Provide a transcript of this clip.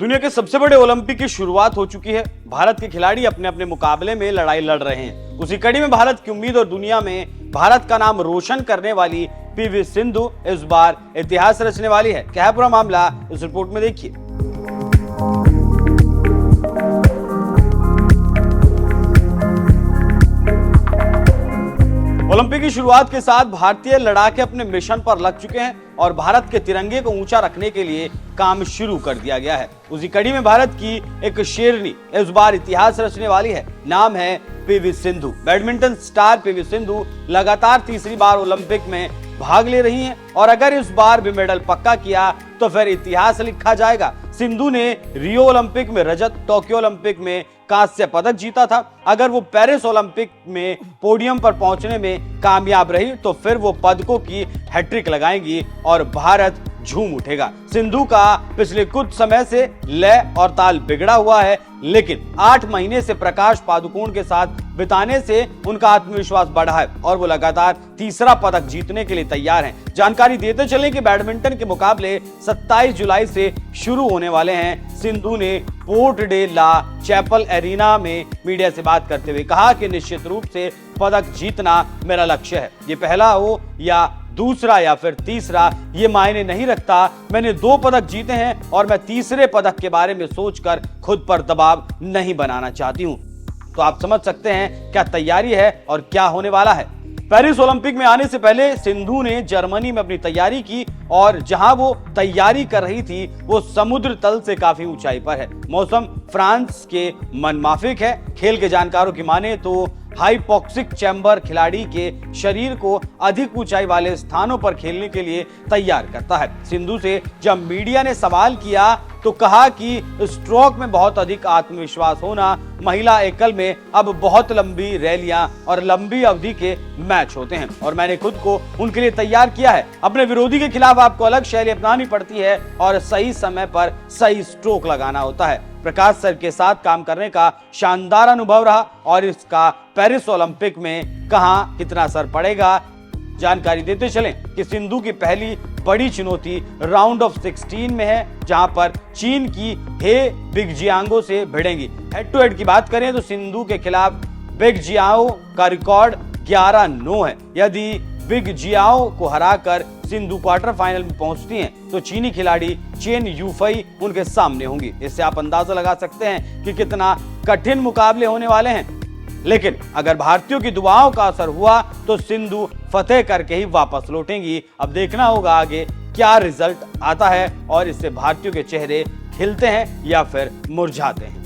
दुनिया के सबसे बड़े ओलंपिक की शुरुआत हो चुकी है। भारत के खिलाड़ी अपने अपने मुकाबले में लड़ाई लड़ रहे हैं। उसी कड़ी में भारत की उम्मीद और दुनिया में भारत का नाम रोशन करने वाली पीवी सिंधु इस बार इतिहास रचने वाली है। क्या है पूरा मामला, इस रिपोर्ट में देखिए। ओलंपिक की शुरुआत के साथ भारतीय लड़ाके अपने मिशन पर लग चुके हैं और भारत के तिरंगे को ऊंचा रखने के लिए काम शुरू कर दिया गया है। उसी कड़ी में भारत की एक शेरनी इस बार इतिहास रचने वाली है। नाम है PV Sindhu. Badminton star PV Sindhu लगातार तीसरी बार ओलंपिक में भाग ले रही हैं और अगर इस बार भी मेडल पक्का किया तो फिर इतिहास लिखा जाएगा। सिंधु ने रियो ओलंपिक में रजत, टोक्यो ओलंपिक में कांस्य पदक जीता था। अगर वो पेरिस ओलंपिक में पोडियम पर पहुंचने में कामयाब रही तो फिर वो पदकों की हैट्रिक लगाएंगी और भारत झूम उठेगा। सिंधु का पिछले कुछ समय से लय और ताल बिगड़ा हुआ है, लेकिन 8 महीने से प्रकाश पादुकोण के साथ बिताने से उनका आत्मविश्वास बढ़ा है और वो लगातार तीसरा पदक जीतने के लिए तैयार हैं। जानकारी देते चलें कि बैडमिंटन के मुकाबले 27 जुलाई से शुरू होने वाले हैं। सिंधु ने Porte de la Chapelle Arena में मीडिया से बात करते हुए कहा कि निश्चित रूप से पदक जीतना मेरा लक्ष्य है। ये पहला हो या दूसरा या फिर तीसरा ये मायने नहीं रखता। मैंने 2 पदक जीते हैं और मैं तीसरे पदक के बारे में सोचकर खुद पर दबाव नहीं बनाना चाहती हूं। तो आप समझ सकते हैं क्या तैयारी है और क्या होने वाला है। पेरिस ओलंपिक में आने से पहले सिंधु ने जर्मनी में अपनी तैयारी की और जहां वो तैयारी कर रही थी वो समुद्र तल से काफी ऊंचाई पर है। मौसम फ्रांस के मनमाफिक है। खेल के जानकारों की माने तो हाइपोक्सिक चैम्बर खिलाड़ी के शरीर को अधिक ऊंचाई वाले स्थानों पर खेलने के लिए तैयार करता है। सिंधु से जब मीडिया ने सवाल किया तो कहा कि स्ट्रोक में बहुत अधिक आत्मविश्वास होना, महिला एकल में अब बहुत लंबी रैलियां और लंबी अवधि के मैच होते हैं और मैंने खुद को उनके लिए तैयार किया है। अपने विरोधी के खिलाफ आपको अलग शैली अपनानी पड़ती है और सही समय पर सही स्ट्रोक लगाना होता है। प्रकाश सर के साथ काम करने का शानदार अनुभव रहा और इसका पेरिस ओलंपिक में कहां कितना असर पड़ेगा, जानकारी देते चलें कि सिंधु की पहली बड़ी चुनौती राउंड ऑफ 16 में है, जहां पर चीन की हे बिगजियांगो से भिड़ेंगी। हेड टू हेड की बात करें तो सिंधु के खिलाफ बिगजियांगो का रिकॉर्ड 11-9 है। यदि बिगजियांगो को हराकर सिंधु क्वार्टर फाइनल में पहुंचती हैं तो चीनी खिलाड़ी चेन यूफई उनके सामने होंगी। इससे आप अंदाजा लगा सकते हैं कि कितना कठिन मुकाबले होने वाले हैं। लेकिन अगर भारतीयों की दुआओं का असर हुआ तो सिंधु फतेह करके ही वापस लौटेंगी। अब देखना होगा आगे क्या रिजल्ट आता है और इससे भारतीयों के चेहरे खिलते हैं या फिर मुरझाते हैं।